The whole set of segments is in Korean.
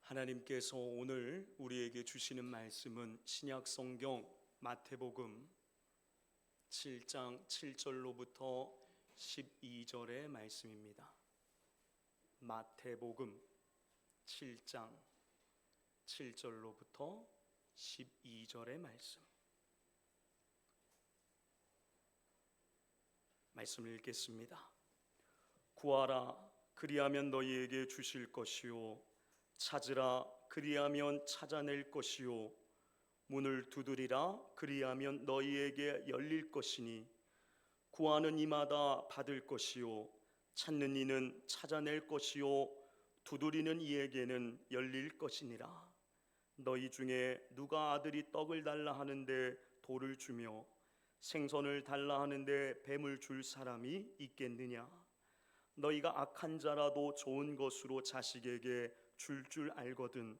하나님께서 오늘 우리에게 주시는 말씀은 신약 성경 마태복음 7장 7절로부터 12절의 말씀입니다. 마태복음 7장 7절로부터 12절의 말씀을 읽겠습니다. 구하라, 그리하면 너희에게 주실 것이요, 찾으라, 그리하면 찾아낼 것이요, 문을 두드리라, 그리하면 너희에게 열릴 것이니, 구하는 이마다 받을 것이요, 찾는 이는 찾아낼 것이요, 두드리는 이에게는 열릴 것이니라. 너희 중에 누가 아들이 떡을 달라 하는데 돌을 주며 생선을 달라 하는데 뱀을 줄 사람이 있겠느냐? 너희가 악한 자라도 좋은 것으로 자식에게 줄 알거든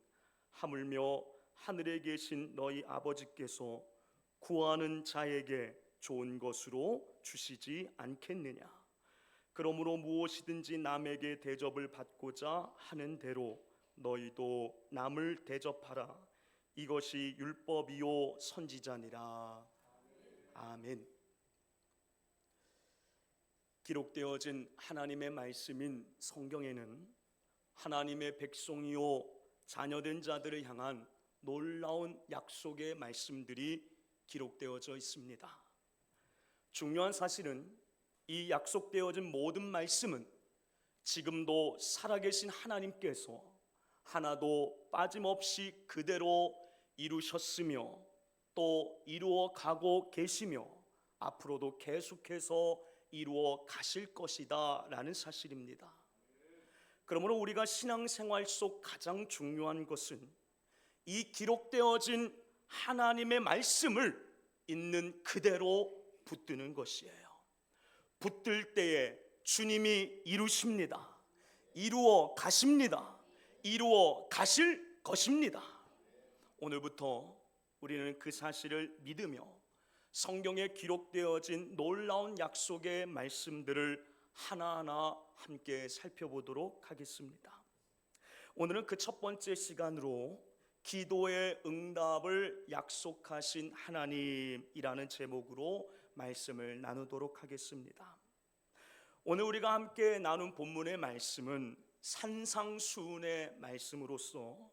하물며 하늘에 계신 너희 아버지께서 구하는 자에게 좋은 것으로 주시지 않겠느냐? 그러므로 무엇이든지 남에게 대접을 받고자 하는 대로 너희도 남을 대접하라. 이것이 율법이요 선지자니라. 아멘. 기록되어진 하나님의 말씀인 성경에는 하나님의 백성이요 자녀된 자들을 향한 놀라운 약속의 말씀들이 기록되어져 있습니다. 중요한 사실은 이 약속되어진 모든 말씀은 지금도 살아계신 하나님께서 하나도 빠짐없이 그대로 이루셨으며 또 이루어 가고 계시며 앞으로도 계속해서 이루어 가실 것이다 라는 사실입니다. 그러므로 우리가 신앙생활 속 가장 중요한 것은 이 기록되어진 하나님의 말씀을 있는 그대로 붙드는 것이에요. 붙들 때에 주님이 이루십니다. 이루어 가십니다. 이루어 가실 것입니다. 오늘부터 우리는 그 사실을 믿으며 성경에 기록되어진 놀라운 약속의 말씀들을 하나하나 함께 살펴보도록 하겠습니다. 오늘은 그 첫 번째 시간으로 기도의 응답을 약속하신 하나님이라는 제목으로 말씀을 나누도록 하겠습니다. 오늘 우리가 함께 나눈 본문의 말씀은 산상수훈의 말씀으로서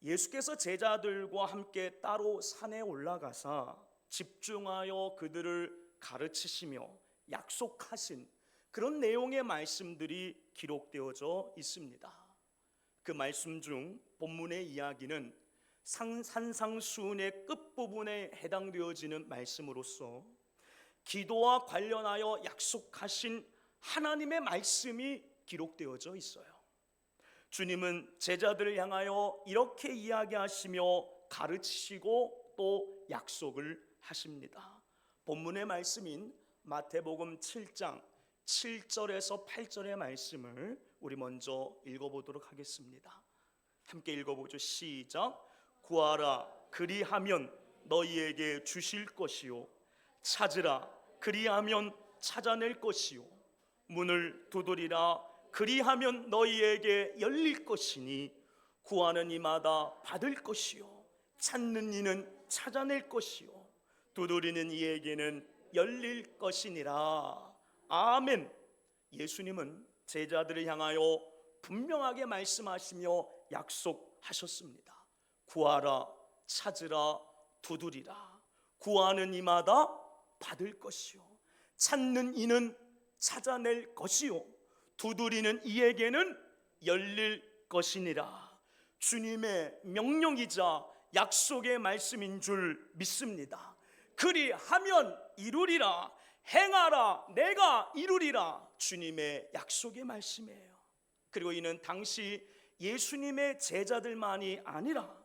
예수께서 제자들과 함께 따로 산에 올라가사 집중하여 그들을 가르치시며 약속하신 그런 내용의 말씀들이 기록되어져 있습니다. 그 말씀 중 본문의 이야기는 산상수훈의 끝부분에 해당되어지는 말씀으로서 기도와 관련하여 약속하신 하나님의 말씀이 기록되어져 있어요. 주님은 제자들을 향하여 이렇게 이야기하시며 가르치시고 또 약속을 하십니다. 본문의 말씀인 마태복음 7장 7절에서 8절의 말씀을 우리 먼저 읽어보도록 하겠습니다. 함께 읽어보죠. 시작. 구하라, 그리하면 너희에게 주실 것이요, 찾으라, 그리하면 찾아낼 것이요, 문을 두드리라, 그리하면 너희에게 열릴 것이니, 구하는 이마다 받을 것이요, 찾는 이는 찾아낼 것이요, 두드리는 이에게는 열릴 것이니라. 아멘. 예수님은 제자들을 향하여 분명하게 말씀하시며 약속하셨습니다. 구하라, 찾으라, 두드리라. 구하는 이마다 받을 것이요, 찾는 이는 찾아낼 것이요, 두드리는 이에게는 열릴 것이니라. 주님의 명령이자 약속의 말씀인 줄 믿습니다. 그리하면 이루리라, 행하라, 내가 이루리라. 주님의 약속의 말씀이에요. 그리고 이는 당시 예수님의 제자들만이 아니라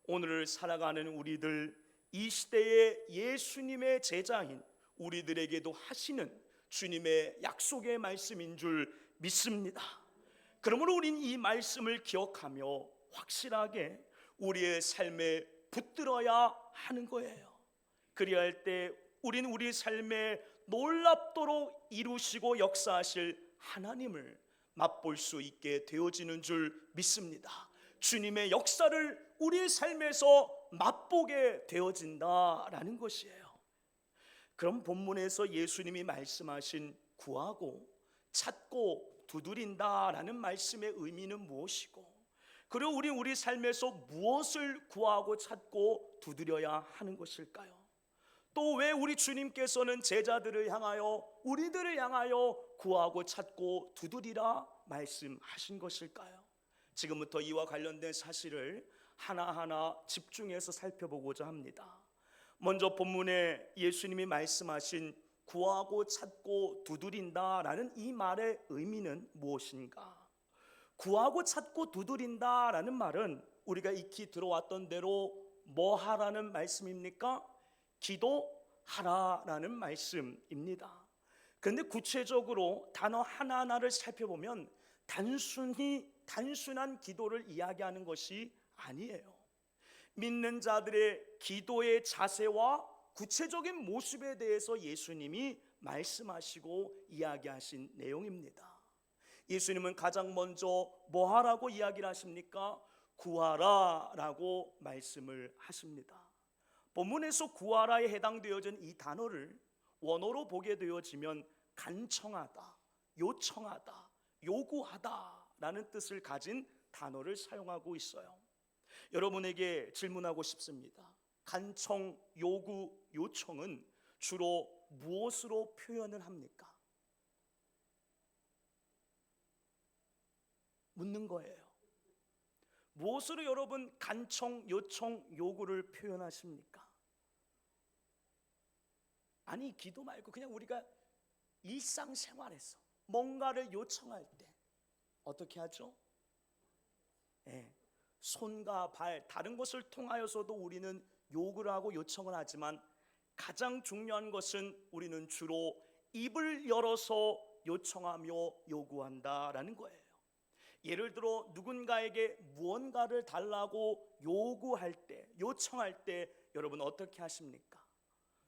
오늘을 살아가는 우리들, 이 시대의 예수님의 제자인 우리들에게도 하시는 주님의 약속의 말씀인 줄 믿습니다. 그러므로 우리는 이 말씀을 기억하며 확실하게 우리의 삶에 붙들어야 하는 거예요. 그리할 때 우리는 우리 삶에 놀랍도록 이루시고 역사하실 하나님을 맛볼 수 있게 되어지는 줄 믿습니다. 주님의 역사를 우리의 삶에서 맛보게 되어진다라는 것이에요. 그럼 본문에서 예수님이 말씀하신 구하고 찾고 두드린다라는 말씀의 의미는 무엇이고, 그리고 우리 삶에서 무엇을 구하고 찾고 두드려야 하는 것일까요? 또 왜 우리 주님께서는 제자들을 향하여, 우리들을 향하여 구하고 찾고 두드리라 말씀하신 것일까요? 지금부터 이와 관련된 사실을 하나하나 집중해서 살펴보고자 합니다. 먼저 본문에 예수님이 말씀하신 구하고 찾고 두드린다라는 이 말의 의미는 무엇인가? 구하고 찾고 두드린다라는 말은 우리가 익히 들어왔던 대로 뭐 하라는 말씀입니까? 기도하라라는 말씀입니다. 그런데 구체적으로 단어 하나하나를 살펴보면 단순한 기도를 이야기하는 것이 아니에요. 믿는 자들의 기도의 자세와 구체적인 모습에 대해서 예수님이 말씀하시고 이야기하신 내용입니다. 예수님은 가장 먼저 뭐 하라고 이야기를 하십니까? 구하라 라고 말씀을 하십니다. 본문에서 구하라에 해당되어진 이 단어를 원어로 보게 되어지면 간청하다, 요청하다, 요구하다 라는 뜻을 가진 단어를 사용하고 있어요. 여러분에게 질문하고 싶습니다. 간청, 요구, 요청은 주로 무엇으로 표현을 합니까? 묻는 거예요. 무엇으로 여러분 간청, 요청, 요구를 표현하십니까? 아니, 기도 말고 그냥 우리가 일상생활에서 뭔가를 요청할 때 어떻게 하죠? 손과 발, 다른 것을 통하여서도 우리는 요구를 하고 요청을 하지만 가장 중요한 것은 우리는 주로 입을 열어서 요청하며 요구한다라는 거예요. 예를 들어 누군가에게 무언가를 달라고 요구할 때, 요청할 때 여러분 어떻게 하십니까?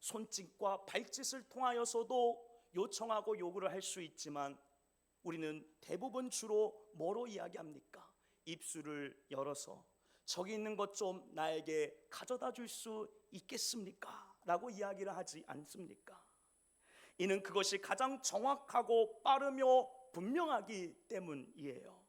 손짓과 발짓을 통하여서도 요청하고 요구를 할 수 있지만 우리는 대부분 주로 뭐로 이야기합니까? 입술을 열어서 저기 있는 것 좀 나에게 가져다 줄 수 있겠습니까? 라고 이야기를 하지 않습니까? 이는 그것이 가장 정확하고 빠르며 분명하기 때문이에요.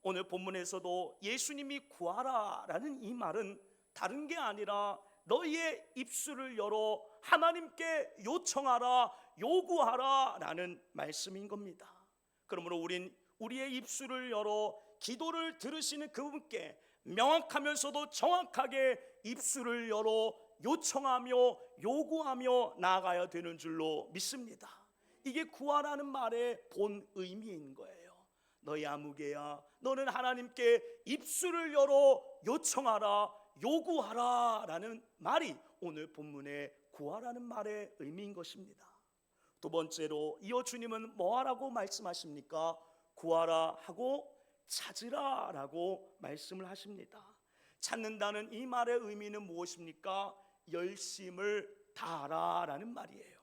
오늘 본문에서도 예수님이 구하라 라는 이 말은 다른 게 아니라 너희의 입술을 열어 하나님께 요청하라, 요구하라 라는 말씀인 겁니다. 그러므로 우리의 입술을 열어 기도를 들으시는 그분께 명확하면서도 정확하게 입술을 열어 요청하며 요구하며 나아가야 되는 줄로 믿습니다. 이게 구하라는 말의 본 의미인 거예요. 너희 아무개야, 너는 하나님께 입술을 열어 요청하라, 요구하라 라는 말이 오늘 본문의 구하라는 말의 의미인 것입니다. 두 번째로 이어 주님은 뭐 하라고 말씀하십니까? 구하라 하고 찾으라 라고 말씀을 하십니다. 찾는다는 이 말의 의미는 무엇입니까? 열심을 다하라 라는 말이에요.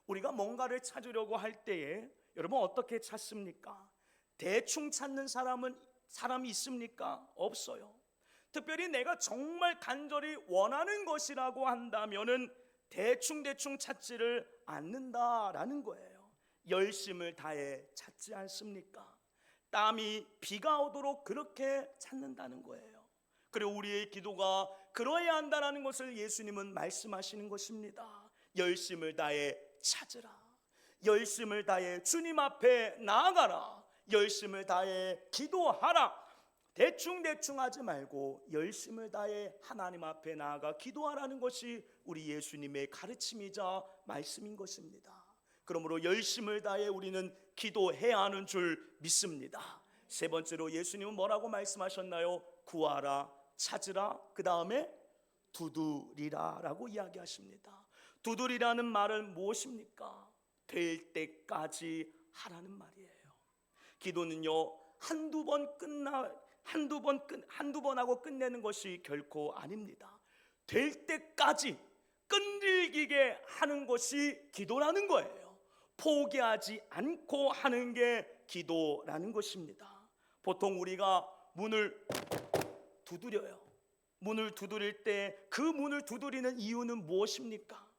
우리가 뭔가를 찾으려고 할 때에 여러분 어떻게 찾습니까? 대충 찾는 사람이 있습니까? 없어요. 특별히 내가 정말 간절히 원하는 것이라고 한다면은 대충 찾지를 않는다라는 거예요. 열심을 다해 찾지 않습니까? 땀이 비가 오도록 그렇게 찾는다는 거예요. 그리고 우리의 기도가 그러해야 한다는 것을 예수님은 말씀하시는 것입니다. 열심을 다해 찾으라, 열심을 다해 주님 앞에 나아가라, 열심을 다해 기도하라. 대충 하지 말고 열심을 다해 하나님 앞에 나아가 기도하라는 것이 우리 예수님의 가르침이자 말씀인 것입니다. 그러므로 열심을 다해 우리는 기도해야 하는 줄 믿습니다. 세 번째로 예수님은 뭐라고 말씀하셨나요? 구하라, 찾으라, 그 다음에 두드리라 라고 이야기하십니다. 두드리라는 말은 무엇입니까? 될 때까지 하라는 말이에요. 기도는요 한두 번 하고 끝내는 것이 결코 아닙니다. 될 때까지 끈질기게 하는 것이 기도라는 거예요. 포기하지 않고 하는 게 기도라는 것입니다. 보통 우리가 문을 두드려요. 문을 두드릴 때 그 문을 두드리는 이유는 무엇입니까?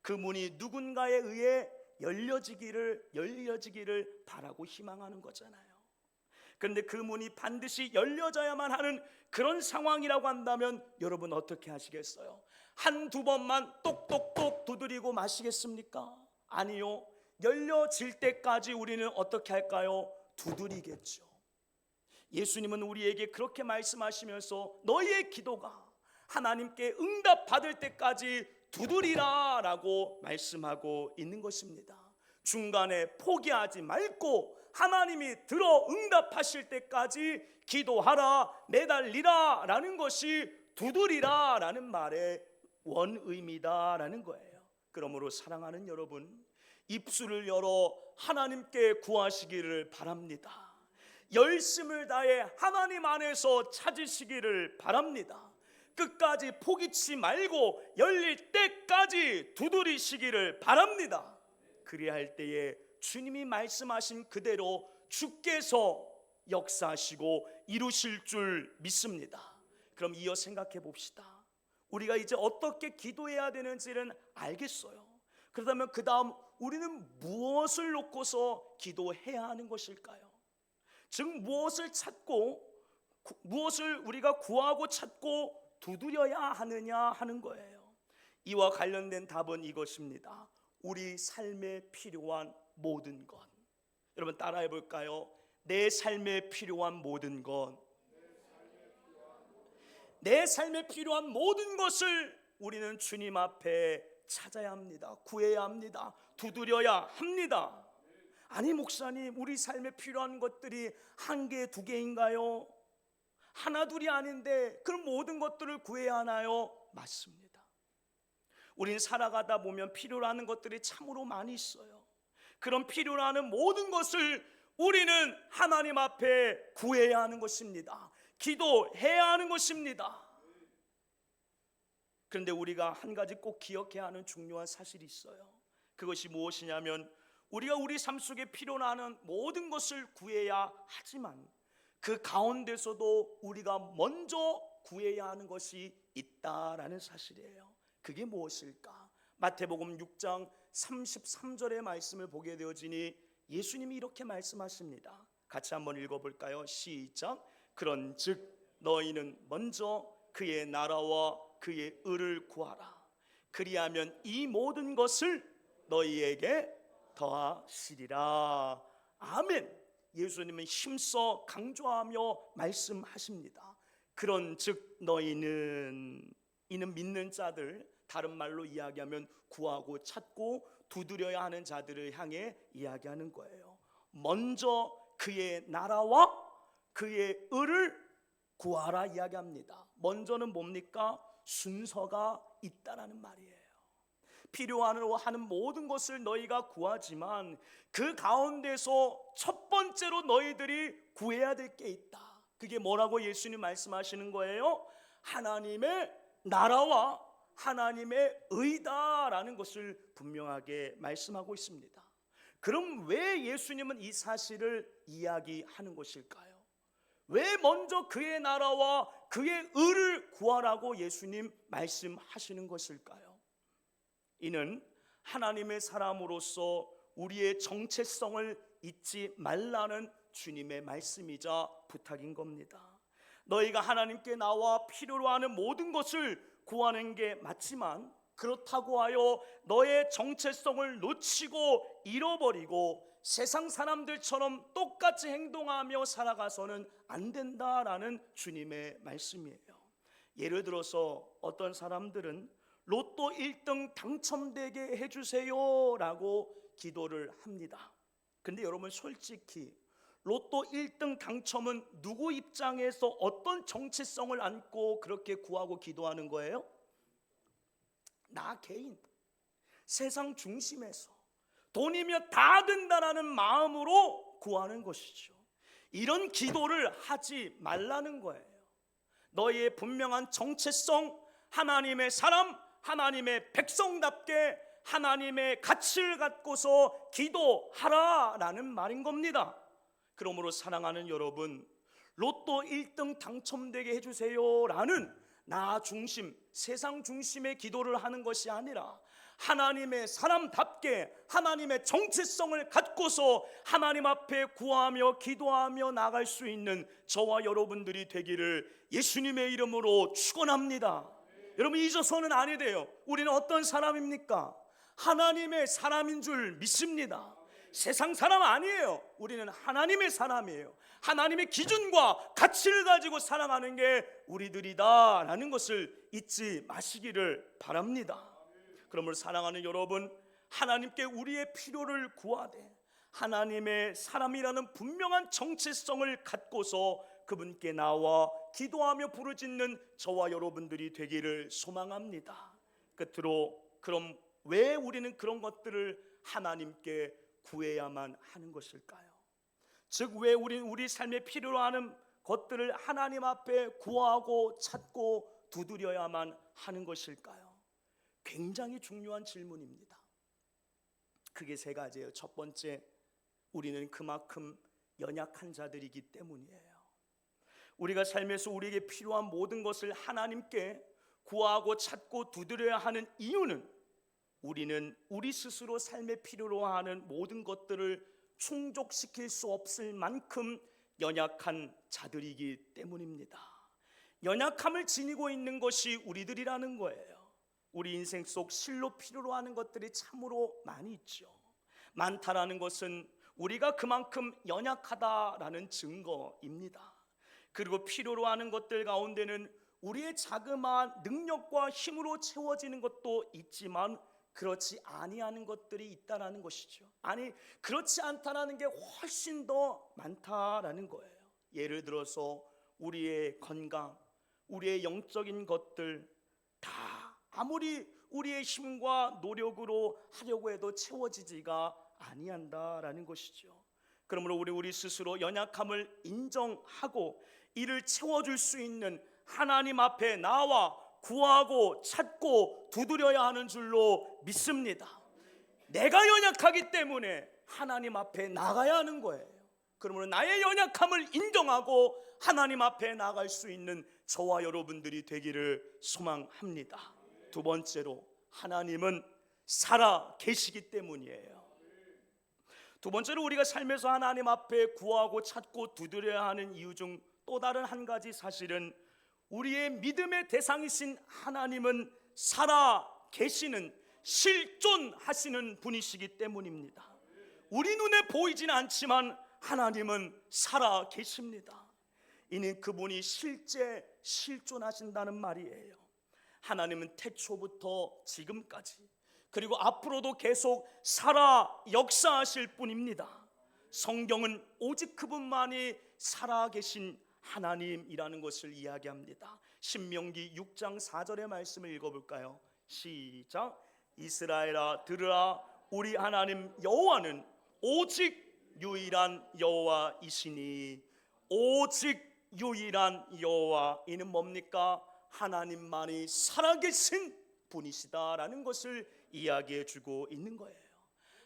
그 문이 누군가에 의해 열려지기를 바라고 희망하는 거잖아요. 그런데 그 문이 반드시 열려져야만 하는 그런 상황이라고 한다면 여러분 어떻게 하시겠어요? 한두 번만 똑똑똑 두드리고 마시겠습니까? 아니요. 열려질 때까지 우리는 어떻게 할까요? 두드리겠죠. 예수님은 우리에게 그렇게 말씀하시면서 너희의 기도가 하나님께 응답받을 때까지 두드리라 라고 말씀하고 있는 것입니다. 중간에 포기하지 말고 하나님이 들어 응답하실 때까지 기도하라, 매달리라 라는 것이 두드리라 라는 말의 원의미다 라는 거예요. 그러므로 사랑하는 여러분, 입술을 열어 하나님께 구하시기를 바랍니다. 열심을 다해 하나님 안에서 찾으시기를 바랍니다. 끝까지 포기치 말고 열릴 때까지 두드리시기를 바랍니다. 그리야 할 때에 주님이 말씀하신 그대로 주께서 역사하시고 이루실 줄 믿습니다. 그럼 이어 생각해 봅시다. 우리가 이제 어떻게 기도해야 되는지는 알겠어요. 그렇다면 그 다음 우리는 무엇을 놓고서 기도해야 하는 것일까요? 즉 무엇을 찾고 무엇을 우리가 구하고 찾고 두드려야 하느냐 하는 거예요. 이와 관련된 답은 이것입니다. 우리 삶에 필요한 모든 것. 여러분 따라해 볼까요? 내 삶에 필요한 모든 것. 내 삶에 필요한 모든 것을 우리는 주님 앞에 찾아야 합니다. 구해야 합니다. 두드려야 합니다. 아니 목사님, 우리 삶에 필요한 것들이 한 개, 두 개인가요? 하나 둘이 아닌데 그럼 모든 것들을 구해야 하나요? 맞습니다. 우린 살아가다 보면 필요로 하는 것들이 참으로 많이 있어요. 그런 필요로 하는 모든 것을 우리는 하나님 앞에 구해야 하는 것입니다. 기도해야 하는 것입니다. 그런데 우리가 한 가지 꼭 기억해야 하는 중요한 사실이 있어요. 그것이 무엇이냐면 우리가 우리 삶 속에 필요로 하는 모든 것을 구해야 하지만 그 가운데서도 우리가 먼저 구해야 하는 것이 있다라는 사실이에요. 그게 무엇일까? 마태복음 6장 33절의 말씀을 보게 되어지니 예수님이 이렇게 말씀하십니다. 같이 한번 읽어볼까요? 시작. 그런즉 너희는 먼저 그의 나라와 그의 의를 구하라. 그리하면 이 모든 것을 너희에게 더하시리라. 아멘. 예수님은 힘써 강조하며 말씀하십니다. 그런즉 너희는, 이는 믿는 자들, 다른 말로 이야기하면 구하고 찾고 두드려야 하는 자들을 향해 이야기하는 거예요. 먼저 그의 나라와 그의 의를 구하라 이야기합니다. 먼저는 뭡니까? 순서가 있다라는 말이에요. 필요하는 모든 것을 너희가 구하지만 그 가운데서 첫 번째로 너희들이 구해야 될 게 있다. 그게 뭐라고 예수님 말씀하시는 거예요? 하나님의 나라와 하나님의 의다라는 것을 분명하게 말씀하고 있습니다. 그럼 왜 예수님은 이 사실을 이야기하는 것일까요? 왜 먼저 그의 나라와 그의 의를 구하라고 예수님 말씀하시는 것일까요? 이는 하나님의 사람으로서 우리의 정체성을 잊지 말라는 주님의 말씀이자 부탁인 겁니다. 너희가 하나님께 나와 필요로 하는 모든 것을 구하는 게 맞지만 그렇다고 하여 너의 정체성을 놓치고 잃어버리고 세상 사람들처럼 똑같이 행동하며 살아가서는 안 된다라는 주님의 말씀이에요. 예를 들어서 어떤 사람들은 로또 1등 당첨되게 해주세요 라고 기도를 합니다. 근데 여러분 솔직히 로또 1등 당첨은 누구 입장에서 어떤 정체성을 안고 그렇게 구하고 기도하는 거예요? 나 개인, 세상 중심에서 돈이면 다 된다라는 마음으로 구하는 것이죠. 이런 기도를 하지 말라는 거예요. 너희의 분명한 정체성, 하나님의 사람, 하나님의 백성답게 하나님의 가치를 갖고서 기도하라라는 말인 겁니다. 그러므로 사랑하는 여러분, 로또 1등 당첨되게 해주세요라는 나 중심, 세상 중심의 기도를 하는 것이 아니라 하나님의 사람답게 하나님의 정체성을 갖고서 하나님 앞에 구하며 기도하며 나갈 수 있는 저와 여러분들이 되기를 예수님의 이름으로 축원합니다. 여러분, 잊어서는 아니 돼요. 우리는 어떤 사람입니까? 하나님의 사람인 줄 믿습니다. 세상 사람 아니에요. 우리는 하나님의 사람이에요. 하나님의 기준과 가치를 가지고 살아가는 게 우리들이다 라는 것을 잊지 마시기를 바랍니다. 그러므로 사랑하는 여러분, 하나님께 우리의 필요를 구하되 하나님의 사람이라는 분명한 정체성을 갖고서 그분께 나와 기도하며 부르짖는 저와 여러분들이 되기를 소망합니다. 끝으로, 그럼 왜 우리는 그런 것들을 하나님께 구해야만 하는 것일까요? 즉, 왜 우리는 우리 삶에 필요로 하는 것들을 하나님 앞에 구하고 찾고 두드려야만 하는 것일까요? 굉장히 중요한 질문입니다. 그게 세 가지예요. 첫 번째, 우리는 그만큼 연약한 자들이기 때문이에요. 우리가 삶에서 우리에게 필요한 모든 것을 하나님께 구하고 찾고 두드려야 하는 이유는 우리는 우리 스스로 삶에 필요로 하는 모든 것들을 충족시킬 수 없을 만큼 연약한 자들이기 때문입니다. 연약함을 지니고 있는 것이 우리들이라는 거예요. 우리 인생 속 실로 필요로 하는 것들이 참으로 많이 있죠. 많다라는 것은 우리가 그만큼 연약하다라는 증거입니다. 그리고 필요로 하는 것들 가운데는 우리의 자그마한 능력과 힘으로 채워지는 것도 있지만 그렇지 아니하는 것들이 있다라는 것이죠. 아니, 그렇지 않다라는 게 훨씬 더 많다라는 거예요. 예를 들어서 우리의 건강, 우리의 영적인 것들 다 아무리 우리의 힘과 노력으로 하려고 해도 채워지지가 아니한다라는 것이죠. 그러므로 우리 스스로 연약함을 인정하고 이를 채워줄 수 있는 하나님 앞에 나와 구하고 찾고 두드려야 하는 줄로 믿습니다. 내가 연약하기 때문에 하나님 앞에 나가야 하는 거예요. 그러므로 나의 연약함을 인정하고 하나님 앞에 나갈 수 있는 저와 여러분들이 되기를 소망합니다. 두 번째로, 하나님은 살아 계시기 때문이에요. 두 번째로, 우리가 삶에서 하나님 앞에 구하고 찾고 두드려야 하는 이유 중 또 다른 한 가지 사실은 우리의 믿음의 대상이신 하나님은 살아 계시는, 실존하시는 분이시기 때문입니다. 우리 눈에 보이지는 않지만 하나님은 살아 계십니다. 이는 그분이 실제 실존하신다는 말이에요. 하나님은 태초부터 지금까지 그리고 앞으로도 계속 살아 역사하실 분입니다. 성경은 오직 그분만이 살아계신 하나님이라는 것을 이야기합니다. 신명기 6장 4절의 말씀을 읽어볼까요? 시작. 이스라엘아 들으라, 우리 하나님 여호와는 오직 유일한 여호와이시니. 오직 유일한 여호와, 이는 뭡니까? 하나님만이 살아계신 분이시다라는 것을 이야기해 주고 있는 거예요.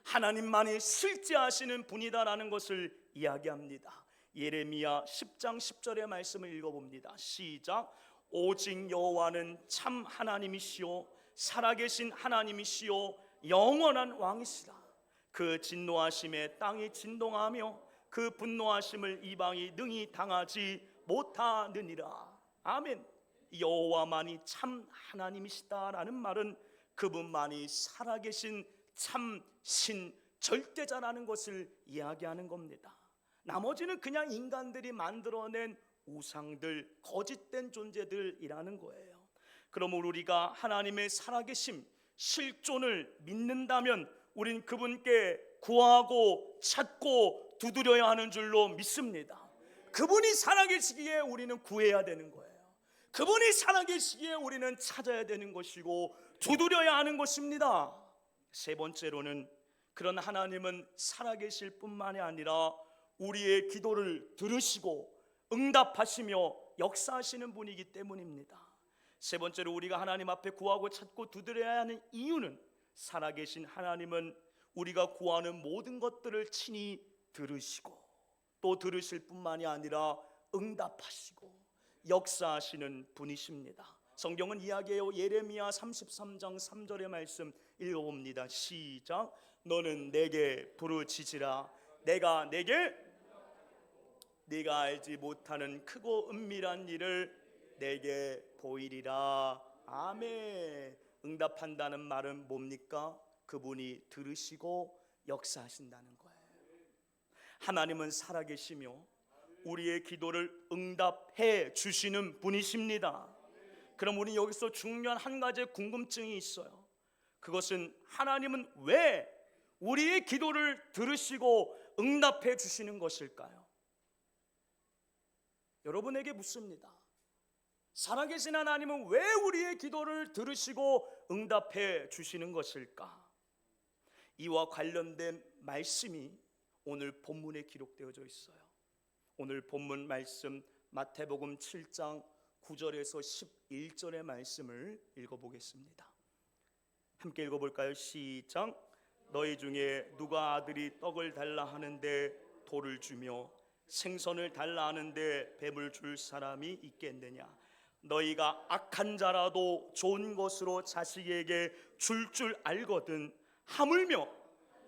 하나님만이 실제하시는 분이다라는 것을 이야기합니다. 예레미야 10장 10절의 말씀을 읽어봅니다. 시작. 오직 여호와는 참 하나님이시오, 살아계신 하나님이시오, 영원한 왕이시라. 그 진노하심에 땅이 진동하며 그 분노하심을 이방이 능히 당하지 못하느니라. 아멘. 여호와만이 참 하나님이시다라는 말은 그분만이 살아계신 참신 절대자라는 것을 이야기하는 겁니다. 나머지는 그냥 인간들이 만들어낸 우상들, 거짓된 존재들이라는 거예요. 그러므로 우리가 하나님의 살아계심, 실존을 믿는다면 우린 그분께 구하고 찾고 두드려야 하는 줄로 믿습니다. 그분이 살아계시기에 우리는 구해야 되는 거예요. 그분이 살아계시기에 우리는 찾아야 되는 것이고 두드려야 하는 것입니다. 세 번째로는, 그런 하나님은 살아계실 뿐만이 아니라 우리의 기도를 들으시고 응답하시며 역사하시는 분이기 때문입니다. 세 번째로, 우리가 하나님 앞에 구하고 찾고 두드려야 하는 이유는 살아계신 하나님은 우리가 구하는 모든 것들을 친히 들으시고 또 들으실 뿐만이 아니라 응답하시고 역사하시는 분이십니다. 성경은 이야기해요. 예레미야 33장 3절의 말씀 읽어봅니다. 시작. 너는 내게 부르짖으라. 내가 내게 네가 알지 못하는 크고 은밀한 일을 내게 보이리라. 아멘. 응답한다는 말은 뭡니까? 그분이 들으시고 역사하신다는 거예요. 하나님은 살아계시며 우리의 기도를 응답해 주시는 분이십니다. 그럼 우리 여기서 중요한 한 가지의 궁금증이 있어요. 그것은 하나님은 왜 우리의 기도를 들으시고 응답해 주시는 것일까요? 여러분에게 묻습니다. 살아계신 하나님은 왜 우리의 기도를 들으시고 응답해 주시는 것일까? 이와 관련된 말씀이 오늘 본문에 기록되어져 있어요. 오늘 본문 말씀 마태복음 7장 9절에서 11절의 말씀을 읽어보겠습니다. 함께 읽어볼까요? 시작. 너희 중에 누가 아들이 떡을 달라 하는데 돌을 주며 생선을 달라 하는데 뱀을 줄 사람이 있겠느냐? 너희가 악한 자라도 좋은 것으로 자식에게 줄 알거든 하물며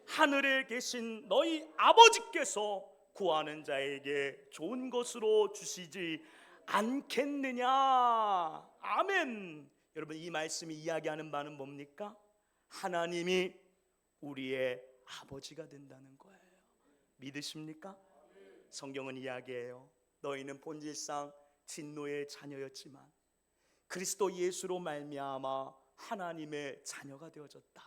하늘에 계신 너희 아버지께서 구하는 자에게 좋은 것으로 주시지 않겠느냐? 아멘. 여러분, 이 말씀이 이야기하는 바는 뭡니까? 하나님이 우리의 아버지가 된다는 거예요. 믿으십니까? 성경은 이야기해요. 너희는 본질상 진노의 자녀였지만 그리스도 예수로 말미암아 하나님의 자녀가 되어졌다.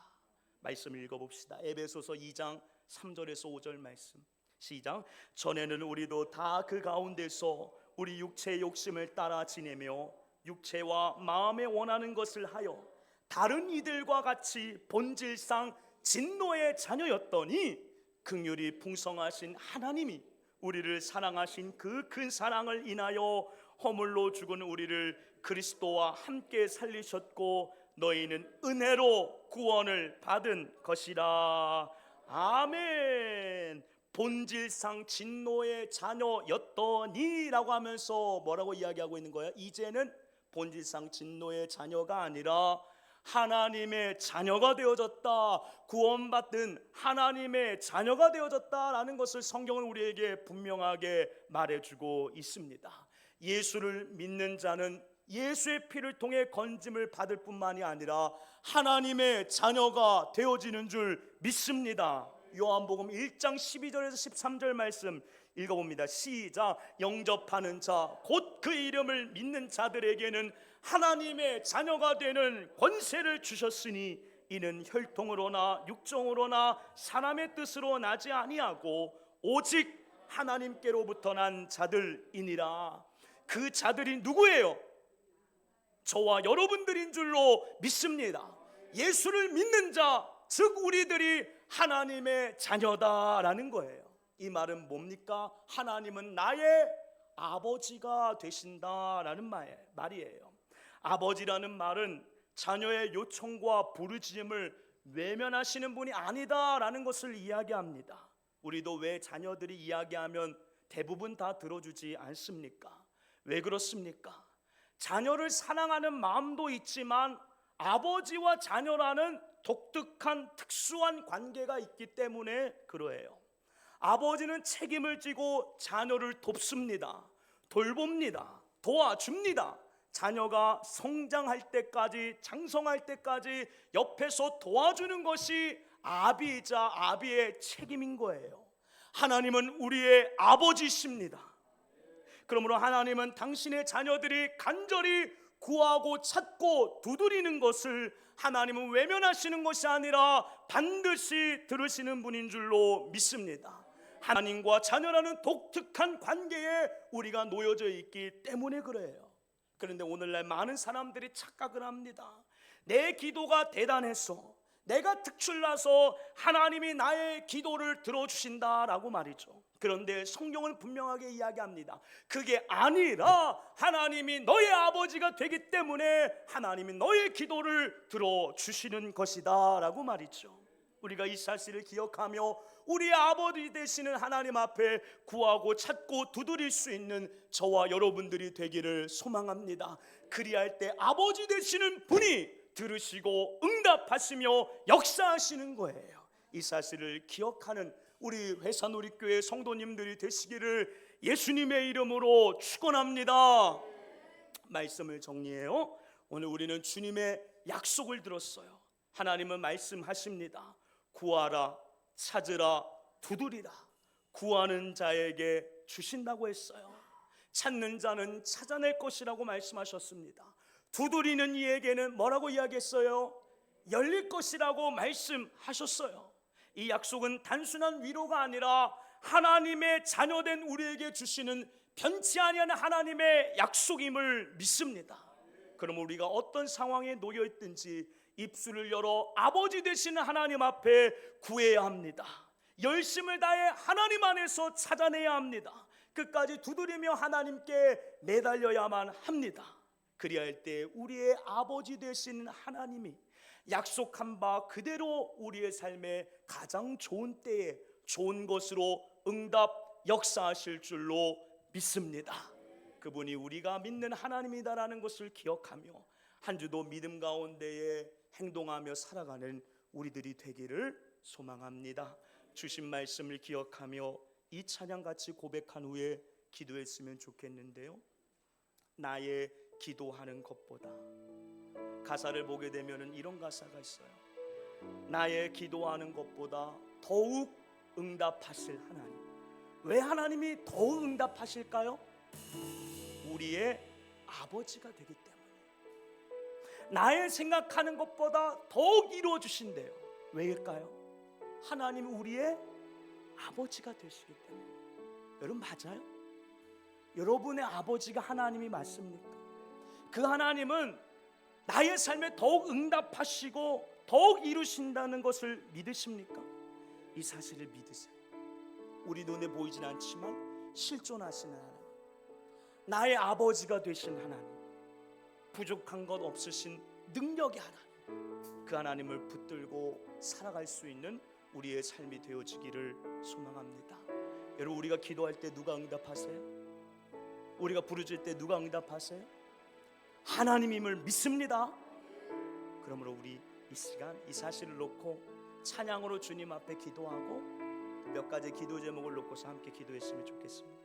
말씀 읽어봅시다. 에베소서 2장 3절에서 5절 말씀 시작. 전에는 우리도 다 그 가운데서 우리 육체의 욕심을 따라 지내며 육체와 마음에 원하는 것을 하여 다른 이들과 같이 본질상 진노의 자녀였더니 긍휼이 풍성하신 하나님이 우리를 사랑하신 그 큰 사랑을 인하여 허물로 죽은 우리를 그리스도와 함께 살리셨고 너희는 은혜로 구원을 받은 것이라. 아멘. 본질상 진노의 자녀였더니 라고 하면서 뭐라고 이야기하고 있는 거예요? 이제는 본질상 진노의 자녀가 아니라 하나님의 자녀가 되어졌다. 구원받은 하나님의 자녀가 되어졌다라는 것을 성경은 우리에게 분명하게 말해주고 있습니다. 예수를 믿는 자는 예수의 피를 통해 건짐을 받을 뿐만이 아니라 하나님의 자녀가 되어지는 줄 믿습니다. 요한복음 1장 12절에서 13절 말씀 읽어봅니다. 시작. 영접하는 자 곧 그 이름을 믿는 자들에게는 하나님의 자녀가 되는 권세를 주셨으니 이는 혈통으로나 육정으로나 사람의 뜻으로 나지 아니하고 오직 하나님께로부터 난 자들이니라. 그 자들이 누구예요? 저와 여러분들인 줄로 믿습니다. 예수를 믿는 자, 즉 우리들이 하나님의 자녀다라는 거예요. 이 말은 뭡니까? 하나님은 나의 아버지가 되신다라는 말이에요. 아버지라는 말은 자녀의 요청과 부르짖음을 외면하시는 분이 아니다라는 것을 이야기합니다. 우리도 왜 자녀들이 이야기하면 대부분 다 들어주지 않습니까? 왜 그렇습니까? 자녀를 사랑하는 마음도 있지만 아버지와 자녀라는 독특한 특수한 관계가 있기 때문에 그러해요. 아버지는 책임을 지고 자녀를 돕습니다. 돌봅니다. 도와줍니다. 자녀가 성장할 때까지, 장성할 때까지 옆에서 도와주는 것이 아비이자 아비의 책임인 거예요. 하나님은 우리의 아버지십니다. 그러므로 하나님은 당신의 자녀들이 간절히 구하고 찾고 두드리는 것을 하나님은 외면하시는 것이 아니라 반드시 들으시는 분인 줄로 믿습니다. 하나님과 자녀라는 독특한 관계에 우리가 놓여져 있기 때문에 그래요. 그런데 오늘날 많은 사람들이 착각을 합니다. 내 기도가 대단해서, 내가 특출나서 하나님이 나의 기도를 들어주신다라고 말이죠. 그런데 성경은 분명하게 이야기합니다. 그게 아니라 하나님이 너의 아버지가 되기 때문에 하나님이 너의 기도를 들어주시는 것이다 라고 말이죠. 우리가 이 사실을 기억하며 우리의 아버지 되시는 하나님 앞에 구하고 찾고 두드릴 수 있는 저와 여러분들이 되기를 소망합니다. 그리할 때 아버지 되시는 분이 들으시고 응답하시며 역사하시는 거예요. 이 사실을 기억하는 우리 회산우리교회 성도님들이 되시기를 예수님의 이름으로 축원합니다. 말씀을 정리해요. 오늘 우리는 주님의 약속을 들었어요. 하나님은 말씀하십니다. 구하라, 찾으라, 두드리라. 구하는 자에게 주신다고 했어요. 찾는 자는 찾아낼 것이라고 말씀하셨습니다. 두드리는 이에게는 뭐라고 이야기했어요? 열릴 것이라고 말씀하셨어요. 이 약속은 단순한 위로가 아니라 하나님의 자녀된 우리에게 주시는 변치 아니하는 하나님의 약속임을 믿습니다. 그럼 우리가 어떤 상황에 놓여 있든지 입술을 열어 아버지 되시는 하나님 앞에 구해야 합니다. 열심을 다해 하나님 안에서 찾아내야 합니다. 끝까지 두드리며 하나님께 매달려야만 합니다. 그리할 때 우리의 아버지 되시는 하나님이 약속한 바 그대로 우리의 삶에 가장 좋은 때에 좋은 것으로 응답 역사하실 줄로 믿습니다. 그분이 우리가 믿는 하나님이다라는 것을 기억하며 한 주도 믿음 가운데에 행동하며 살아가는 우리들이 되기를 소망합니다. 주신 말씀을 기억하며 이 찬양 같이 고백한 후에 기도했으면 좋겠는데요. 나의 기도하는 것보다, 가사를 보게 되면 이런 가사가 있어요. 나의 기도하는 것보다 더욱 응답하실 하나님. 왜 하나님이 더욱 응답하실까요? 우리의 아버지가 되기 때문에. 나의 생각하는 것보다 더욱 이루어 주신대요. 왜일까요? 하나님은 우리의 아버지가 되시기 때문에. 여러분 맞아요? 여러분의 아버지가 하나님이 맞습니까? 그 하나님은 나의 삶에 더욱 응답하시고 더욱 이루신다는 것을 믿으십니까? 이 사실을 믿으세요. 우리 눈에 보이진 않지만 실존하시는 하나님, 나의 아버지가 되신 하나님, 부족한 것 없으신 능력의 하나님, 그 하나님을 붙들고 살아갈 수 있는 우리의 삶이 되어지기를 소망합니다. 여러분, 우리가 기도할 때 누가 응답하세요? 우리가 부르짖을 때 누가 응답하세요? 하나님임을 믿습니다. 그러므로 우리 이 시간 이 사실을 놓고 찬양으로 주님 앞에 기도하고 몇 가지 기도 제목을 놓고서 함께 기도했으면 좋겠습니다.